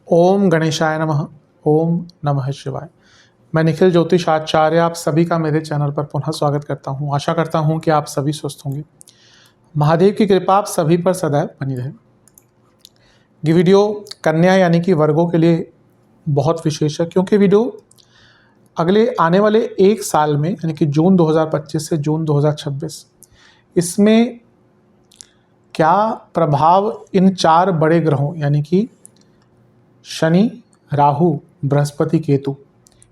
ओम गणेशाय नमः। ओम नमः शिवाय। मैं निखिल ज्योतिष आचार्य आप सभी का मेरे चैनल पर पुनः स्वागत करता हूं। आशा करता हूं कि आप सभी स्वस्थ होंगे। महादेव की कृपा आप सभी पर सदैव बनी रहे। ये वीडियो कन्या यानी कि वर्गों के लिए बहुत विशेष है, क्योंकि वीडियो अगले आने वाले एक साल में यानी कि जून 2025 से जून 2026 इसमें क्या प्रभाव इन 4 बड़े ग्रहों यानी कि शनि, राहु, बृहस्पति, केतु,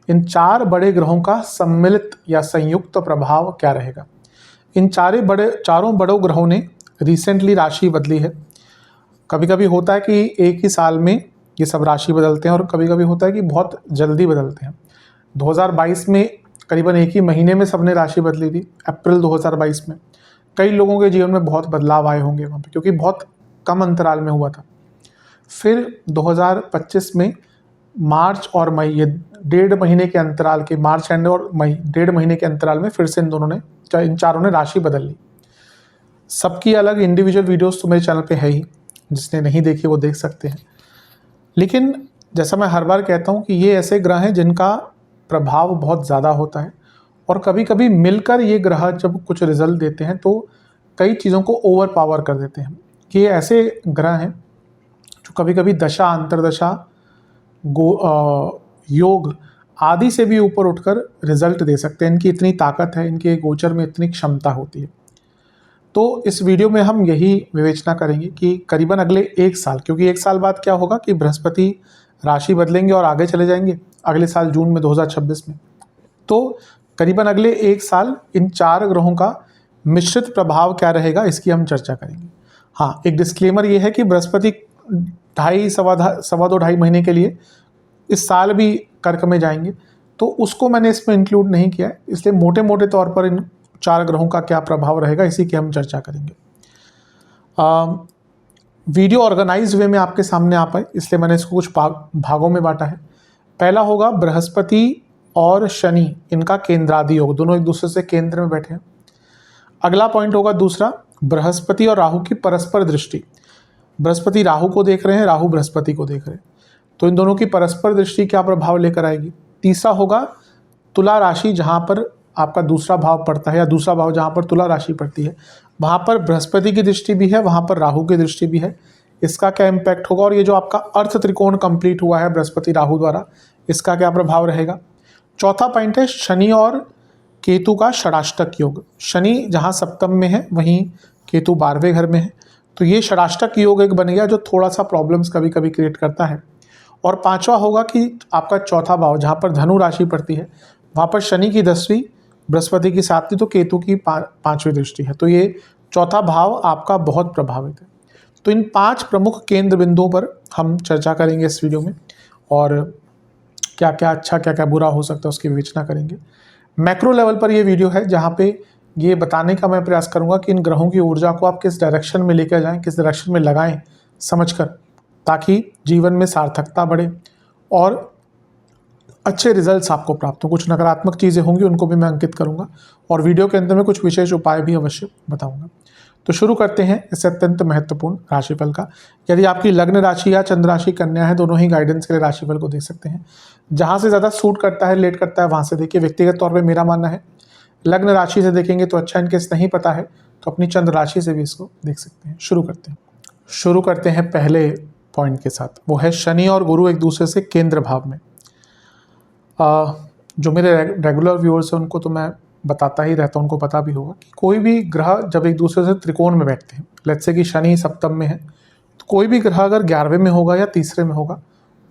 इन 4 बड़े ग्रहों का सम्मिलित या संयुक्त प्रभाव क्या रहेगा। इन चारों बड़े ग्रहों ने रिसेंटली राशि बदली है। कभी कभी होता है कि एक ही साल में ये सब राशि बदलते हैं और कभी कभी होता है कि बहुत जल्दी बदलते हैं। 2022 में करीबन एक ही महीने में सबने राशि बदली थी, अप्रैल 2022 में। कई लोगों के जीवन में बहुत बदलाव आए होंगे वहाँ पे, क्योंकि बहुत कम अंतराल में हुआ था। फिर 2025 में मार्च और मई, ये 1.5 महीने के अंतराल के, मार्च एंड और मई 1.5 महीने के अंतराल में फिर से इन चारों ने राशि बदल ली। सबकी अलग इंडिविजुअल वीडियोस तो मेरे चैनल पे है ही, जिसने नहीं देखी वो देख सकते हैं। लेकिन जैसा मैं हर बार कहता हूँ कि ये ऐसे ग्रह हैं जिनका प्रभाव बहुत ज़्यादा होता है, और कभी कभी मिलकर ये ग्रह जब कुछ रिजल्ट देते हैं तो कई चीज़ों को ओवर पावर कर देते हैं। कि ये ऐसे ग्रह हैं जो कभी कभी दशा, अंतरदशा, योग आदि से भी ऊपर उठकर रिजल्ट दे सकते हैं। इनकी इतनी ताकत है, इनके गोचर में इतनी क्षमता होती है। तो इस वीडियो में हम यही विवेचना करेंगे कि करीबन अगले एक साल, क्योंकि एक साल बाद क्या होगा कि बृहस्पति राशि बदलेंगे और आगे चले जाएंगे अगले साल जून में 2026 में। तो करीबन अगले एक साल इन 4 ग्रहों का मिश्रित प्रभाव क्या रहेगा, इसकी हम चर्चा करेंगे। हाँ, एक डिस्क्लेमर ये है कि बृहस्पति सवा दो ढाई महीने के लिए इस साल भी कर्क में जाएंगे, तो उसको मैंने इसमें इंक्लूड नहीं किया है। इसलिए मोटे मोटे तौर पर इन 4 ग्रहों का क्या प्रभाव रहेगा इसी की हम चर्चा करेंगे। वीडियो ऑर्गेनाइज वे में आपके सामने आ पाए, इसलिए मैंने इसको कुछ भागों में बांटा है। पहला होगा बृहस्पति और शनि, इनका केंद्रादि योग, दोनों एक दूसरे से केंद्र में बैठे हैं। अगला पॉइंट होगा दूसरा, बृहस्पति और राहु की परस्पर दृष्टि। बृहस्पति राहु को देख रहे हैं, राहु बृहस्पति को देख रहे हैं, तो इन दोनों की परस्पर दृष्टि क्या प्रभाव लेकर आएगी। तीसरा होगा तुला राशि, जहाँ पर आपका दूसरा भाव पड़ता है, या दूसरा भाव जहाँ पर तुला राशि पड़ती है, वहाँ पर बृहस्पति की दृष्टि भी है, वहाँ पर राहु की दृष्टि भी है। इसका क्या इम्पैक्ट होगा, और ये जो आपका अर्थ त्रिकोण कंप्लीट हुआ है बृहस्पति राहु द्वारा, इसका क्या प्रभाव रहेगा। चौथा पॉइंट है शनि और केतु का षडाष्टक योग। शनि जहाँ सप्तम में है, वहीं केतु 12वें घर में है, तो ये षडाष्टक योग एक बन गया जो थोड़ा सा प्रॉब्लम्स कभी कभी क्रिएट करता है। और पांचवा होगा कि आपका चौथा भाव जहाँ पर धनु राशि पड़ती है, वहाँ पर शनि की 10वीं, बृहस्पति की 7वीं, तो केतु की 5वीं दृष्टि है, तो ये चौथा भाव आपका बहुत प्रभावित है। तो इन 5 प्रमुख केंद्र बिंदुओं पर हम चर्चा करेंगे इस वीडियो में, और क्या क्या अच्छा क्या क्या बुरा हो सकता है उसकी विवेचना करेंगे। मैक्रो लेवल पर ये वीडियो है जहाँ पे ये बताने का मैं प्रयास करूँगा कि इन ग्रहों की ऊर्जा को आप किस डायरेक्शन में लेकर जाएं, किस डायरेक्शन में लगाएं समझकर, ताकि जीवन में सार्थकता बढ़े और अच्छे रिजल्ट्स आपको प्राप्त हो। कुछ नकारात्मक चीज़ें होंगी, उनको भी मैं अंकित करूँगा, और वीडियो के अंदर में कुछ विशेष उपाय भी अवश्य बताऊँगा। तो शुरू करते हैं इस अत्यंत महत्वपूर्ण राशिफल का। यदि आपकी लग्न राशि या चंद्र राशि कन्या है, दोनों ही गाइडेंस के लिए राशिफल को देख सकते हैं। जहाँ से ज़्यादा सूट करता है, लेट करता है, वहाँ से देखिए। व्यक्तिगत तौर पर मेरा मानना है लग्न राशि से देखेंगे तो अच्छा, इनकेस नहीं पता है तो अपनी चंद्र राशि से भी इसको देख सकते हैं। शुरू करते हैं पहले पॉइंट के साथ, वो है शनि और गुरु एक दूसरे से केंद्र भाव में। जो मेरे रेगुलर व्यूअर्स हैं उनको तो मैं बताता ही रहता हूँ, उनको पता भी होगा कि कोई भी ग्रह जब एक दूसरे से त्रिकोण में बैठते हैं, लेट्स से कि शनि सप्तम में है, तो कोई भी ग्रह अगर 11वें में होगा या तीसरे में होगा,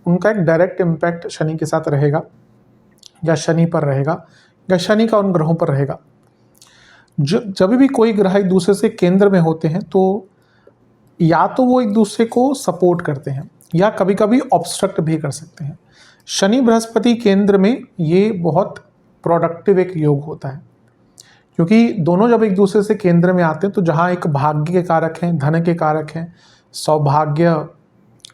उनका एक डायरेक्ट इम्पैक्ट शनि के साथ रहेगा, या शनि पर रहेगा, या शनि का उन ग्रहों पर रहेगा। जब भी कोई ग्रह एक दूसरे से केंद्र में होते हैं तो या तो वो एक दूसरे को सपोर्ट करते हैं या कभी कभी ऑब्स्ट्रक्ट भी कर सकते हैं। शनि बृहस्पति केंद्र में ये बहुत प्रोडक्टिव एक योग होता है, क्योंकि दोनों जब एक दूसरे से केंद्र में आते हैं तो जहाँ एक भाग्य के कारक हैं, धन के कारक हैं, सौभाग्य,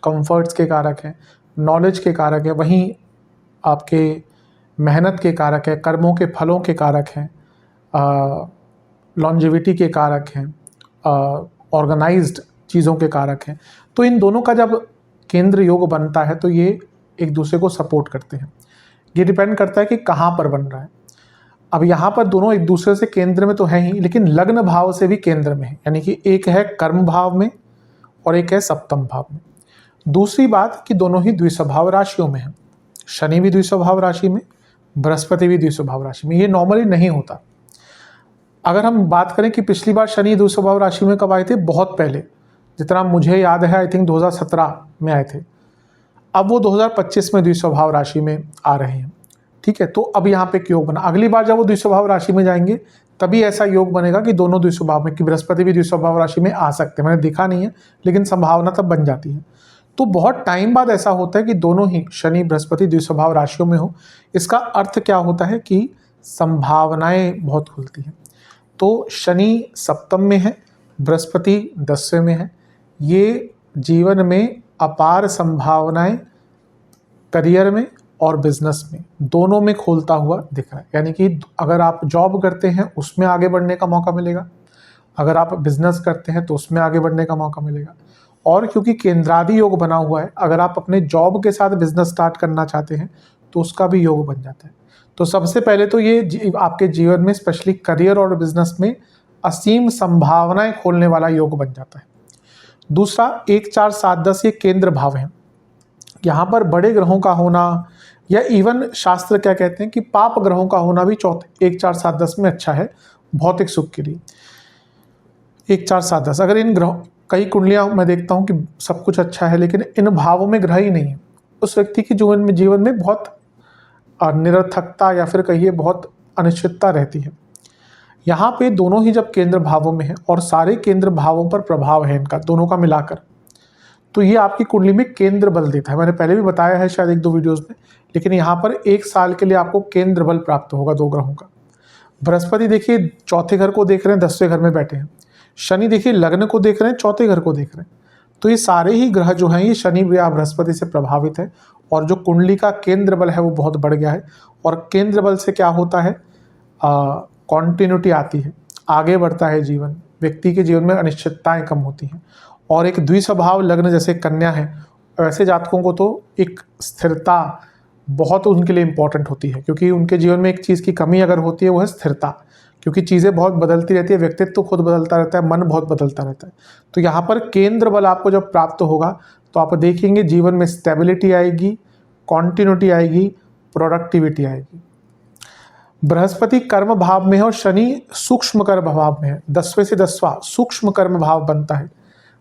कंफर्ट्स के कारक हैं, नॉलेज के कारक है, वहीं आपके मेहनत के कारक है, कर्मों के फलों के कारक हैं, लॉन्जेविटी के कारक हैं, ऑर्गेनाइज्ड चीज़ों के कारक हैं। तो इन दोनों का जब केंद्र योग बनता है तो ये एक दूसरे को सपोर्ट करते हैं। ये डिपेंड करता है कि कहाँ पर बन रहा है। अब यहाँ पर दोनों एक दूसरे से केंद्र में तो है ही, लेकिन लग्न भाव से भी केंद्र में है, यानी कि एक है कर्म भाव में और एक है सप्तम भाव में। दूसरी बात कि दोनों ही द्विस्वभाव राशियों में है। शनि भी द्विस्वभाव राशि में, बृहस्पति भी द्विस्वभाव राशि में। ये नॉर्मली नहीं होता। अगर हम बात करें कि पिछली बार शनि द्विस्वभाव राशि में कब आए थे, बहुत पहले, जितना मुझे याद है आई थिंक 2017 में आए थे। अब वो 2025 में द्विस्वभाव राशि में आ रहे हैं, ठीक है। तो अब यहाँ पे एक योग बना। अगली बार जब वो द्विस्वभाव राशि में जाएंगे तभी ऐसा योग बनेगा कि दोनों द्विस्वभाव में, कि बृहस्पति भी द्विस्वभाव राशि में आ सकते हैं। मैंने देखा नहीं है, लेकिन संभावना तब बन जाती है। तो बहुत टाइम बाद ऐसा होता है कि दोनों ही शनि बृहस्पति द्विस्वभाव राशियों में हो। इसका अर्थ क्या होता है कि संभावनाएं बहुत खुलती हैं। तो शनि सप्तम में है, बृहस्पति 10वें में है। ये जीवन में अपार संभावनाएं करियर में और बिजनेस में दोनों में खोलता हुआ दिख रहा है। यानी कि अगर आप जॉब करते हैं उसमें आगे बढ़ने का मौका मिलेगा, अगर आप बिजनेस करते हैं तो उसमें आगे बढ़ने का मौका मिलेगा। और क्योंकि केंद्रादि योग बना हुआ है, अगर आप अपने जॉब के साथ बिजनेस स्टार्ट करना चाहते हैं तो उसका भी योग बन जाता है। तो सबसे पहले तो ये आपके जीवन में स्पेशली करियर और बिजनेस में असीम संभावनाएं खोलने वाला योग बन जाता है। दूसरा 1 4 7 10 ये केंद्र भाव हैं। यहाँ पर बड़े ग्रहों का होना, या इवन शास्त्र क्या कहते हैं कि पाप ग्रहों का होना भी 1 4 7 10 में अच्छा है भौतिक सुख के लिए। 1 4 7 10 अगर इन ग्रहों, कई कुंडलियां मैं देखता हूं कि सब कुछ अच्छा है लेकिन इन भावों में ग्रह ही नहीं है, उस व्यक्ति की जीवन में बहुत निरर्थकता या फिर कहिए बहुत अनिश्चितता रहती है। यहाँ पे दोनों ही जब केंद्र भावों में है और सारे केंद्र भावों पर प्रभाव है इनका, दोनों का मिलाकर, तो ये आपकी कुंडली में केंद्र बल देता है। मैंने पहले भी बताया है शायद 1-2 वीडियोस में, लेकिन यहाँ पर 1 साल के लिए आपको केंद्र बल प्राप्त होगा 2 ग्रहों का। बृहस्पति देखिए चौथे घर को देख रहे हैं, 10वें घर में बैठे हैं। शनि देखिए लग्न को देख रहे हैं, चौथे घर को देख रहे हैं। तो ये सारे ही ग्रह जो हैं ये शनि या बृहस्पति से प्रभावित है, और जो कुंडली का केंद्र बल है वो बहुत बढ़ गया है। और केंद्र बल से क्या होता है, कॉन्टिन्यूटी आती है, आगे बढ़ता है जीवन, व्यक्ति के जीवन में अनिश्चितताएं कम होती हैं। और एक द्विस्वभाव लग्न जैसे कन्या है, ऐसे जातकों को तो एक स्थिरता बहुत उनके लिए इम्पॉर्टेंट होती है, क्योंकि उनके जीवन में एक चीज़ की कमी अगर होती है वो है स्थिरता, क्योंकि चीज़ें बहुत बदलती रहती है, व्यक्तित्व तो खुद बदलता रहता है, मन बहुत बदलता रहता है। तो यहाँ पर केंद्र बल आपको जब प्राप्त होगा तो आप देखेंगे जीवन में स्टेबिलिटी आएगी, कॉन्टिन्यूटी आएगी, प्रोडक्टिविटी आएगी। बृहस्पति कर्म भाव में है और शनि सूक्ष्म कर्म भाव में है। 10वें से 10वां सूक्ष्म कर्म भाव बनता है।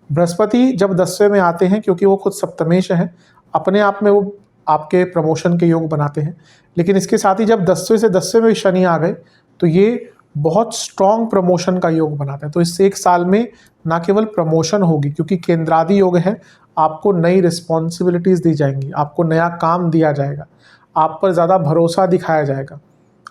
बृहस्पति जब 10वें में आते हैं, क्योंकि वो खुद सप्तमेश है, अपने आप में वो आपके प्रमोशन के योग बनाते हैं, लेकिन इसके साथ ही जब 10वें से 10वें में शनि आ गए तो ये बहुत स्ट्रॉन्ग प्रमोशन का योग बनाते हैं। तो इससे 1 साल में ना केवल प्रमोशन होगी, क्योंकि केंद्रादि योग है, आपको नई रिस्पॉन्सिबिलिटीज़ दी जाएंगी, आपको नया काम दिया जाएगा, आप पर ज़्यादा भरोसा दिखाया जाएगा,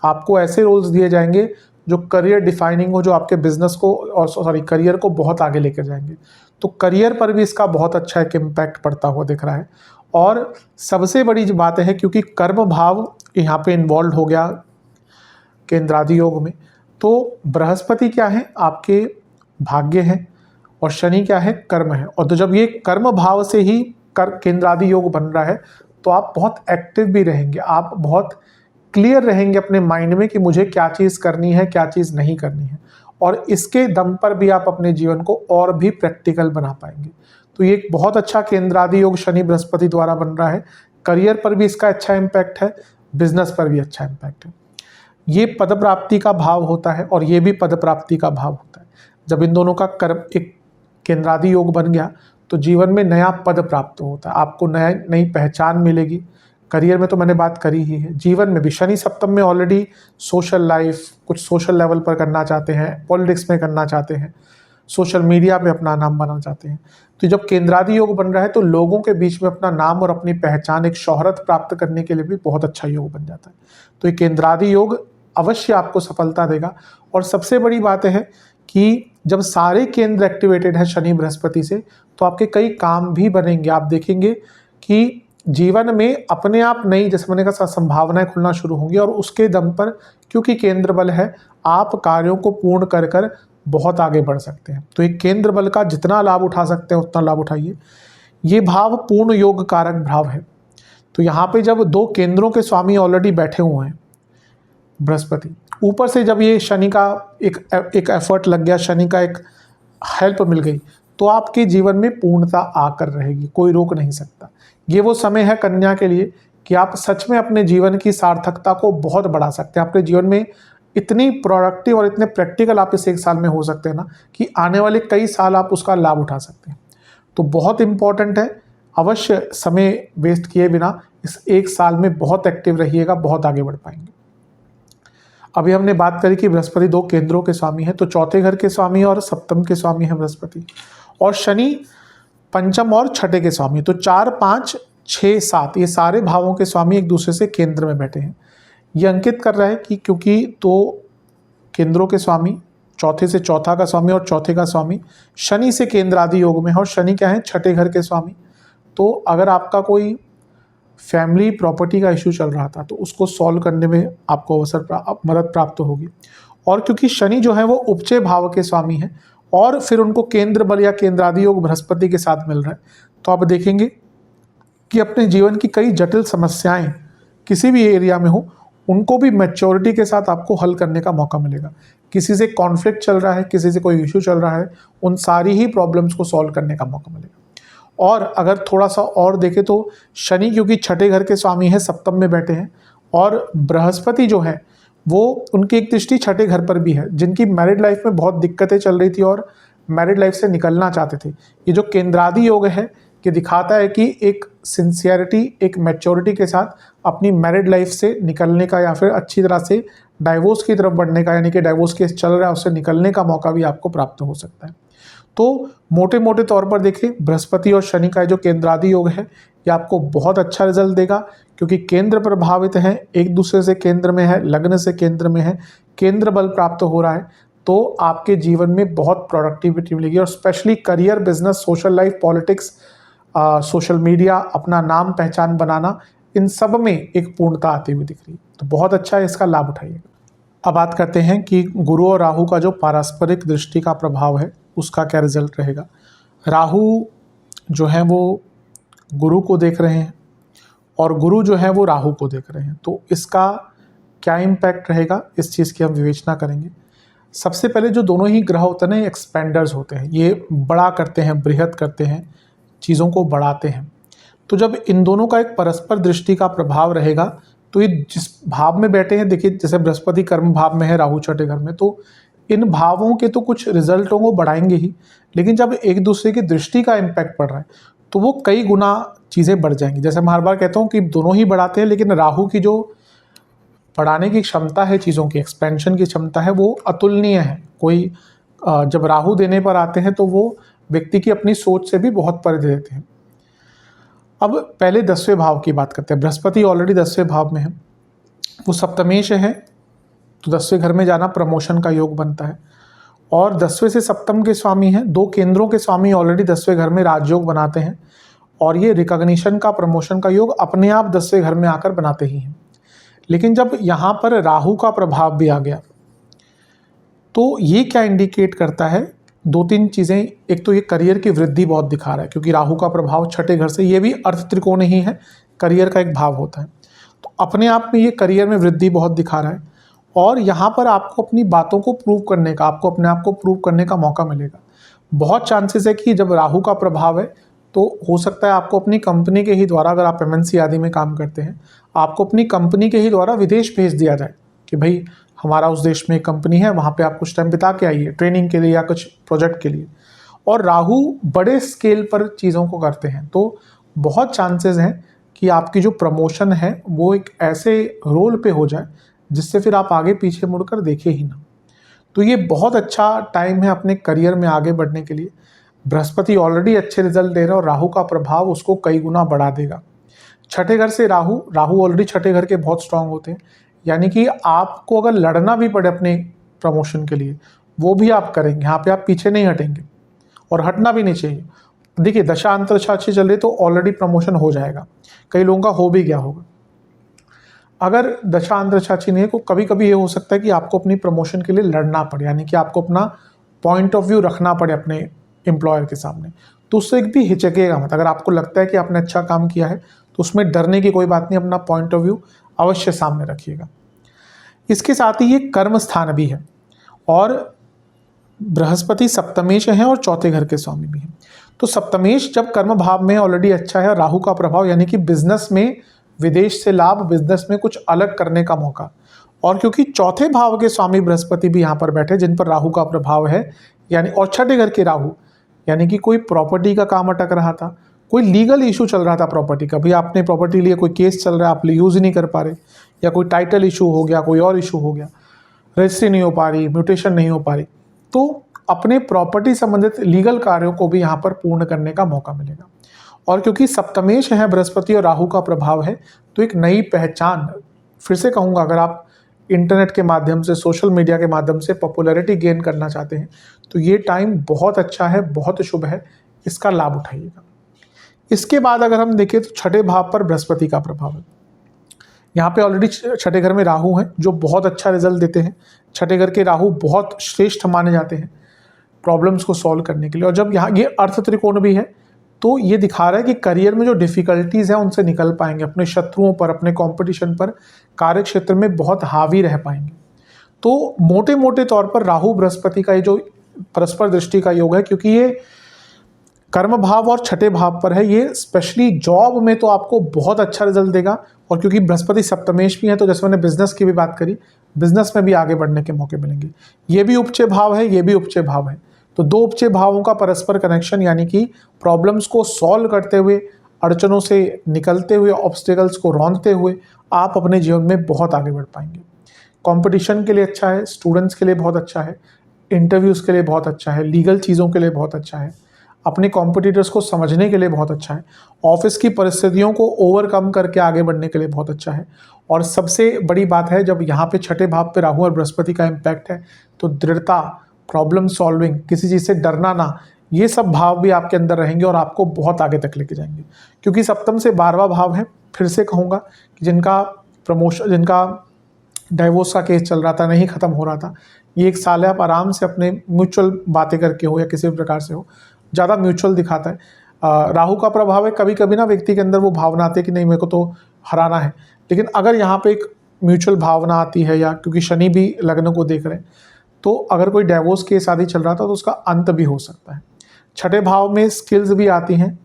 आपको ऐसे रोल्स दिए जाएंगे जो करियर डिफाइनिंग हो, जो आपके बिजनेस को और करियर को बहुत आगे लेकर जाएंगे। तो करियर पर भी इसका बहुत अच्छा एक इम्पैक्ट पड़ता हुआ दिख रहा है। और सबसे बड़ी बात है, क्योंकि कर्म भाव यहाँ पे इन्वॉल्व हो गया केंद्रादि योग में, तो बृहस्पति क्या है, आपके भाग्य हैं, और शनि क्या है, कर्म है। और तो जब ये कर्म भाव से ही केंद्रादि योग बन रहा है तो आप बहुत एक्टिव भी रहेंगे, आप बहुत क्लियर रहेंगे अपने माइंड में कि मुझे क्या चीज़ करनी है, क्या चीज़ नहीं करनी है, और इसके दम पर भी आप अपने जीवन को और भी प्रैक्टिकल बना पाएंगे। तो ये एक बहुत अच्छा केंद्रादि योग शनि बृहस्पति द्वारा बन रहा है। करियर पर भी इसका अच्छा इम्पैक्ट है, बिजनेस पर भी अच्छा इम्पैक्ट है। ये पद प्राप्ति का भाव होता है और ये भी पद प्राप्ति का भाव होता है। जब इन दोनों का कर्म एक केंद्रादि योग बन गया तो जीवन में नया पद प्राप्त होता है, आपको नई पहचान मिलेगी। करियर में तो मैंने बात करी ही है, जीवन में भी शनि सप्तम में ऑलरेडी सोशल लाइफ, कुछ सोशल लेवल पर करना चाहते हैं, पॉलिटिक्स में करना चाहते हैं, सोशल मीडिया पे अपना नाम बनाना चाहते हैं। तो जब केंद्रादि योग बन रहा है तो लोगों के बीच में अपना नाम और अपनी पहचान, एक शोहरत प्राप्त करने के लिए भी बहुत अच्छा योग बन जाता है। तो ये केंद्रादि योग अवश्य आपको सफलता देगा। और सबसे बड़ी बात है कि जब सारे केंद्र एक्टिवेटेड है शनि बृहस्पति से, तो आपके कई काम भी बनेंगे। आप देखेंगे कि जीवन में अपने आप नई, जैसे मैंने कहा, संभावनाएं खुलना शुरू होंगी, और उसके दम पर क्योंकि केंद्र बल है, आप कार्यों को पूर्ण कर कर बहुत आगे बढ़ सकते हैं। तो एक केंद्र बल का जितना लाभ उठा सकते हैं उतना लाभ उठाइए। ये भाव पूर्ण योग कारक भाव है। तो यहाँ पे जब दो केंद्रों के स्वामी ऑलरेडी बैठे हुए हैं, बृहस्पति, ऊपर से जब ये शनि का एक एफर्ट लग गया, शनि का एक हेल्प मिल गई, तो आपके जीवन में पूर्णता आकर रहेगी, कोई रोक नहीं सकता। ये वो समय है कन्या के लिए कि आप सच में अपने जीवन की सार्थकता को बहुत बढ़ा सकते हैं। अपने जीवन में इतनी प्रोडक्टिव और इतने प्रैक्टिकल आप इस एक साल में हो सकते हैं ना कि आने वाले कई साल आप उसका लाभ उठा सकते हैं। तो बहुत इंपॉर्टेंट है, अवश्य समय वेस्ट किए बिना इस एक साल में बहुत एक्टिव रहिएगा, बहुत आगे बढ़ पाएंगे। अभी हमने बात करी कि बृहस्पति दो केंद्रों के स्वामी हैं, तो चौथे घर के स्वामी और सप्तम के स्वामी हैं बृहस्पति, और शनि पंचम और छठे के स्वामी। तो 4, 5, 6, 7 ये सारे भावों के स्वामी एक दूसरे से केंद्र में बैठे हैं। ये अंकित कर रहा है कि क्योंकि दो केंद्रों के स्वामी, चौथे से चौथा का स्वामी और चौथे का स्वामी शनि से केंद्र आदि योग में है, और शनि क्या है, छठे घर के स्वामी। तो अगर आपका कोई फैमिली प्रॉपर्टी का इशू चल रहा था तो उसको सॉल्व करने में आपको मदद प्राप्त होगी। और क्योंकि शनि जो है वो उपचय भाव के स्वामी हैं और फिर उनको केंद्र बल या केंद्र आदि योग बृहस्पति के साथ मिल रहा है, तो आप देखेंगे कि अपने जीवन की कई जटिल समस्याएं किसी भी एरिया में हो, उनको भी मैच्योरिटी के साथ आपको हल करने का मौका मिलेगा। किसी से कॉन्फ्लिक्ट चल रहा है, किसी से कोई इशू चल रहा है, उन सारी ही प्रॉब्लम्स को सॉल्व करने का मौका मिलेगा। और अगर थोड़ा सा और देखें तो शनि क्योंकि छठे घर के स्वामी है, सप्तम में बैठे हैं, और बृहस्पति जो है वो उनकी एक दृष्टि छठे घर पर भी है। जिनकी मैरिड लाइफ में बहुत दिक्कतें चल रही थी और मैरिड लाइफ से निकलना चाहते थे, ये जो केंद्रादि योग है ये दिखाता है कि एक सिंसियरिटी, एक मैच्योरिटी के साथ अपनी मैरिड लाइफ से निकलने का या फिर अच्छी तरह से डाइवोर्स की तरफ बढ़ने का, यानी कि डाइवोर्स केस चल रहा है उससे निकलने का मौका भी आपको प्राप्त हो सकता है। तो मोटे मोटे तौर पर देखें, बृहस्पति और शनि का जो केंद्रादि योग है ये आपको बहुत अच्छा रिजल्ट देगा, क्योंकि केंद्र प्रभावित हैं, एक दूसरे से केंद्र में है, लग्न से केंद्र में है, केंद्र बल प्राप्त हो रहा है। तो आपके जीवन में बहुत प्रोडक्टिविटी मिलेगी, और specially career, business, social life, politics, social media, अपना नाम पहचान बनाना, इन सब में एक पूर्णता आती हुई दिख रही है। तो बहुत अच्छा है, इसका लाभ उठाइएगा। अब बात करते हैं कि गुरु और राहु का जो पारस्परिक दृष्टि का प्रभाव है उसका क्या रिजल्ट रहेगा। राहु जो है वो गुरु को देख रहे हैं और गुरु जो है वो राहु को देख रहे हैं, तो इसका क्या इम्पैक्ट रहेगा, इस चीज़ की हम विवेचना करेंगे। सबसे पहले जो दोनों ही ग्रह होते हैं ना, एक्सपेंडर्स होते हैं, ये बड़ा करते हैं, बृहद करते हैं, चीज़ों को बढ़ाते हैं। तो जब इन दोनों का एक परस्पर दृष्टि का प्रभाव रहेगा तो ये जिस भाव में बैठे हैं, देखिए जैसे बृहस्पति कर्म भाव में है, राहु छठे घर में, तो इन भावों के तो कुछ रिजल्टों को बढ़ाएंगे ही, लेकिन जब एक दूसरे की दृष्टि का इम्पैक्ट पड़ रहा है तो वो कई गुना चीज़ें बढ़ जाएंगी। जैसे मैं हर बार कहता हूँ कि दोनों ही बढ़ाते हैं, लेकिन राहु की जो बढ़ाने की क्षमता है, चीज़ों की एक्सपेंशन की क्षमता है, वो अतुलनीय है। कोई जब राहु देने पर आते हैं तो वो व्यक्ति की अपनी सोच से भी बहुत परे देते हैं। अब पहले 10वें भाव की बात करते हैं। बृहस्पति ऑलरेडी 10वें भाव में है, वो सप्तमेश है, तो 10वें घर में जाना प्रमोशन का योग बनता है, और 10वें से सप्तम के स्वामी हैं, दो केंद्रों के स्वामी ऑलरेडी 10वें घर में राजयोग बनाते हैं, और ये रिकॉग्निशन का, प्रमोशन का योग अपने आप 10वें घर में आकर बनाते ही हैं। लेकिन जब यहाँ पर राहु का प्रभाव भी आ गया तो ये क्या इंडिकेट करता है, 2-3 चीज़ें। एक तो ये करियर की वृद्धि बहुत दिखा रहा है, क्योंकि राहु का प्रभाव छठे घर से, ये भी अर्थ त्रिकोण ही है, करियर का एक भाव होता है, तो अपने आप में ये करियर में वृद्धि बहुत दिखा रहा है। और यहाँ पर आपको अपनी बातों को प्रूव करने का, आपको अपने आप को प्रूव करने का मौका मिलेगा। बहुत चांसेस है कि जब राहु का प्रभाव है तो हो सकता है आपको अपनी कंपनी के ही द्वारा, अगर आप MNC आदि में काम करते हैं, आपको अपनी कंपनी के ही द्वारा विदेश भेज दिया जाए कि भाई हमारा उस देश में एक कंपनी है, वहाँ पे आप कुछ टाइम बिता के आइए ट्रेनिंग के लिए या कुछ प्रोजेक्ट के लिए। और राहु बड़े स्केल पर चीज़ों को करते हैं, तो बहुत चांसेस हैं कि आपकी जो प्रमोशन है वो एक ऐसे रोल पे हो जाए जिससे फिर आप आगे पीछे मुड़कर देखे ही ना। तो ये बहुत अच्छा टाइम है अपने करियर में आगे बढ़ने के लिए। बृहस्पति ऑलरेडी अच्छे रिजल्ट दे रहे हैं और राहु का प्रभाव उसको कई गुना बढ़ा देगा। छठे घर से राहु ऑलरेडी छठे घर के बहुत स्ट्रांग होते हैं, यानी कि आपको अगर लड़ना भी पड़े अपने प्रमोशन के लिए वो भी आप करेंगे, यहाँ पे आप पीछे नहीं हटेंगे और हटना भी नहीं चाहिए। देखिए दशा अंतरदशा अच्छी चल रही तो ऑलरेडी प्रमोशन हो जाएगा, कई लोगों का हो भी गया होगा। अगर दशा अंतरदशा अच्छी नहीं है तो कभी कभी ये हो सकता है कि आपको अपनी प्रमोशन के लिए लड़ना पड़े, यानी कि आपको अपना पॉइंट ऑफ व्यू रखना पड़े अपने एम्प्लॉयर के सामने, तो उससे एक भी हिचकेगा मत। अगर आपको लगता है कि आपने अच्छा काम किया है तो उसमें डरने की कोई बात नहीं, अपना पॉइंट ऑफ व्यू अवश्य सामने रखिएगा। इसके साथ ही ये कर्म स्थान भी है और बृहस्पति सप्तमेश है और चौथे घर के स्वामी भी हैं। तो सप्तमेश जब कर्म भाव में ऑलरेडी अच्छा है, राहु का प्रभाव यानी कि बिजनेस में विदेश से लाभ, बिजनेस में कुछ अलग करने का मौका, और क्योंकि चौथे भाव के स्वामी बृहस्पति भी यहाँ पर बैठे जिन पर राहु का प्रभाव है, यानी और छठे घर के राहु, यानी कि कोई प्रॉपर्टी का काम अटक रहा था, कोई लीगल इशू चल रहा था प्रॉपर्टी का, भी आपने प्रॉपर्टी लिए कोई केस चल रहा है, आप यूज़ ही नहीं कर पा रहे, या कोई टाइटल इशू हो गया, कोई और इशू हो गया, रजिस्ट्री नहीं हो पा रही, म्यूटेशन नहीं हो पा रही, तो अपने प्रॉपर्टी संबंधित लीगल कार्यों को भी यहाँ पर पूर्ण करने का मौका मिलेगा। और क्योंकि सप्तमेश है बृहस्पति और राहु का प्रभाव है, तो एक नई पहचान, फिर से कहूँगा, अगर आप इंटरनेट के माध्यम से, सोशल मीडिया के माध्यम से पॉपुलैरिटी गेन करना चाहते हैं तो ये टाइम बहुत अच्छा है, बहुत शुभ है, इसका लाभ उठाइएगा। इसके बाद अगर हम देखें तो छठे भाव पर बृहस्पति का प्रभाव है। यहाँ पे ऑलरेडी छठे घर में राहु हैं जो बहुत अच्छा रिजल्ट देते हैं। छठे घर के राहु बहुत श्रेष्ठ माने जाते हैं प्रॉब्लम्स को सॉल्व करने के लिए। और जब यहाँ ये अर्थ त्रिकोण भी है तो ये दिखा रहा है कि करियर में जो डिफ़िकल्टीज़ हैं उनसे निकल पाएंगे, अपने शत्रुओं पर, अपने कंपटीशन पर, कार्य क्षेत्र में बहुत हावी रह पाएंगे। तो मोटे मोटे तौर पर राहु बृहस्पति का ये जो परस्पर दृष्टि का योग है, क्योंकि ये कर्म भाव और छठे भाव पर है, ये स्पेशली जॉब में तो आपको बहुत अच्छा रिजल्ट देगा। और क्योंकि बृहस्पति सप्तमेश भी है तो जैसे मैंने बिजनेस की भी बात करी, बिजनेस में भी आगे बढ़ने के मौके मिलेंगे। ये भी उपचय भाव है, ये भी उपचय भाव है, तो दो उपचय भावों का परस्पर कनेक्शन, यानी कि प्रॉब्लम्स को सॉल्व करते हुए, अड़चनों से निकलते हुए, ऑब्स्टिकल्स को रौंदते हुए आप अपने जीवन में बहुत आगे बढ़ पाएंगे। कंपटीशन के लिए अच्छा है, स्टूडेंट्स के लिए बहुत अच्छा है, इंटरव्यूज़ के लिए बहुत अच्छा है, लीगल चीज़ों के लिए बहुत अच्छा है, अपने कॉम्पिटिटर्स को समझने के लिए बहुत अच्छा है, ऑफिस की परिस्थितियों को ओवरकम करके आगे बढ़ने के लिए बहुत अच्छा है। और सबसे बड़ी बात है, जब यहाँ पे छठे भाव पे राहु और बृहस्पति का इम्पैक्ट है तो दृढ़ता, प्रॉब्लम सॉल्विंग, किसी चीज़ से डरना ना, ये सब भाव भी आपके अंदर रहेंगे और आपको बहुत आगे तक लेके जाएंगे। क्योंकि सप्तम से 12वां भाव है, फिर से कहूँगा कि जिनका प्रमोशन, जिनका डाइवोर्स का केस चल रहा था, नहीं ख़त्म हो रहा था, ये एक साल है, आप आराम से अपने म्यूचुअल बातें करके हो या किसी भी प्रकार से हो, ज़्यादा म्यूचुअल दिखाता है। राहु का प्रभाव है, कभी कभी ना व्यक्ति के अंदर वो भावना आती है कि नहीं मेरे को तो हराना है, लेकिन अगर यहाँ पे एक म्यूचुअल भावना आती है, या क्योंकि शनि भी लग्न को देख रहे हैं, तो अगर कोई डाइवोर्स केस आदि चल रहा था तो उसका अंत भी हो सकता है। छठे भाव में स्किल्स भी आती हैं,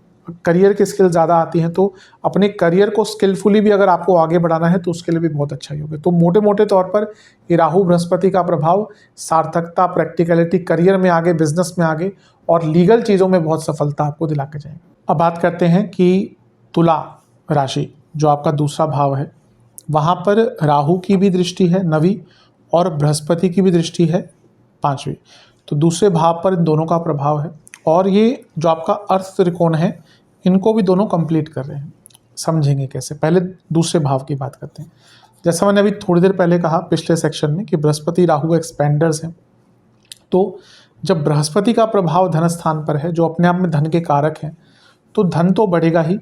करियर की स्किल ज़्यादा आती हैं, तो अपने करियर को स्किलफुली भी अगर आपको आगे बढ़ाना है तो उसके लिए भी बहुत अच्छा योग है। तो मोटे मोटे तौर पर ये राहु बृहस्पति का प्रभाव सार्थकता, प्रैक्टिकलिटी, करियर में आगे, बिजनेस में आगे और लीगल चीज़ों में बहुत सफलता आपको दिला के जाएगा। अब बात करते हैं कि तुला राशि जो आपका दूसरा भाव है, वहाँ पर राहु की भी दृष्टि है 9वीं और बृहस्पति की भी दृष्टि है 5वीं, तो दूसरे भाव पर इन दोनों का प्रभाव है। और ये जो आपका अर्थ त्रिकोण है, इनको भी दोनों कंप्लीट कर रहे हैं। समझेंगे कैसे, पहले दूसरे भाव की बात करते हैं। जैसा मैंने अभी थोड़ी देर पहले कहा पिछले सेक्शन में कि बृहस्पति राहु एक्सपेंडर्स हैं, तो जब बृहस्पति का प्रभाव धन स्थान पर है जो अपने आप में धन के कारक हैं, तो धन तो बढ़ेगा ही,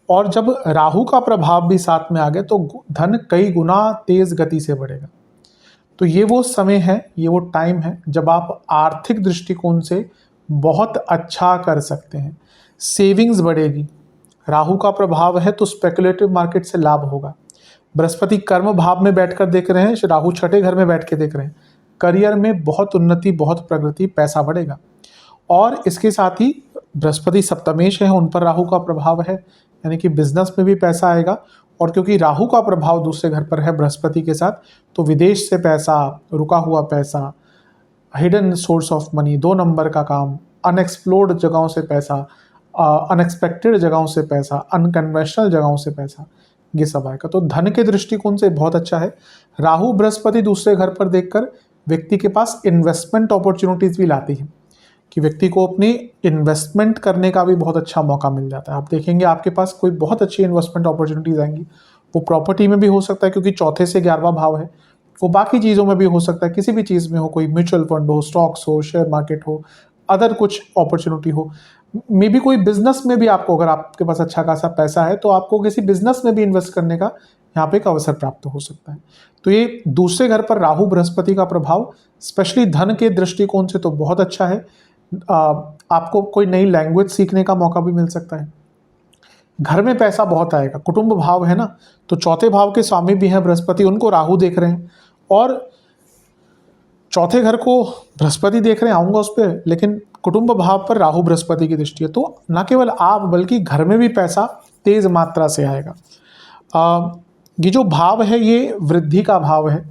और जब राहु का प्रभाव भी साथ में आ गया तो धन कई गुना तेज गति से बढ़ेगा। तो ये वो समय है, ये वो टाइम है जब आप आर्थिक दृष्टिकोण से बहुत अच्छा कर सकते हैं। सेविंग्स बढ़ेगी, राहु का प्रभाव है तो स्पेकुलेटिव मार्केट से लाभ होगा। बृहस्पति कर्म भाव में बैठकर देख रहे हैं, राहु छठे घर में बैठ के देख रहे हैं, करियर में बहुत उन्नति, बहुत प्रगति, पैसा बढ़ेगा। और इसके साथ ही बृहस्पति सप्तमेश है, उन पर राहु का प्रभाव है, यानी कि बिजनेस में भी पैसा आएगा। और क्योंकि राहु का प्रभाव दूसरे घर पर है बृहस्पति के साथ, तो विदेश से पैसा, रुका हुआ पैसा, hidden source of money, 2 number का काम, अनएक्सप्लोर्ड जगहों से पैसा, अनएक्सपेक्टेड जगहों से पैसा, अनकन्वेंशनल जगहों से पैसा, ये सब आएगा। तो धन के दृष्टिकोण से बहुत अच्छा है। राहु बृहस्पति दूसरे घर पर देखकर व्यक्ति के पास इन्वेस्टमेंट अपॉर्चुनिटीज़ भी लाती है, कि व्यक्ति को अपनी इन्वेस्टमेंट करने का भी बहुत अच्छा मौका मिल जाता है। आप देखेंगे आपके पास कोई बहुत अच्छी इन्वेस्टमेंट अपॉर्चुनिटीज़ आएंगी। वो प्रॉपर्टी में भी हो सकता है क्योंकि चौथे से 11वां भाव है, वो बाकी चीज़ों में भी हो सकता है, किसी भी चीज़ में हो, कोई म्यूचुअल फंड हो, स्टॉक्स हो, शेयर मार्केट हो, अदर कुछ अपॉर्चुनिटी हो, मे बी कोई बिजनेस में भी आपको, अगर आपके पास अच्छा खासा पैसा है तो आपको किसी बिजनेस में भी इन्वेस्ट करने का यहाँ पे एक अवसर प्राप्त हो सकता है। तो ये दूसरे घर पर राहु बृहस्पति का प्रभाव स्पेशली धन के दृष्टिकोण से तो बहुत अच्छा है। आपको कोई नई लैंग्वेज सीखने का मौका भी मिल सकता है। घर में पैसा बहुत आएगा, कुटुंब भाव है ना, तो चौथे भाव के स्वामी भी हैं बृहस्पति, उनको राहु देख रहे हैं और चौथे घर को बृहस्पति देख रहे हैं, आऊँगा उस पर, लेकिन कुटुंब भाव पर राहु बृहस्पति की दृष्टि है। तो न केवल आप बल्कि घर में भी पैसा तेज मात्रा से आएगा। ये जो भाव है ये वृद्धि का भाव है,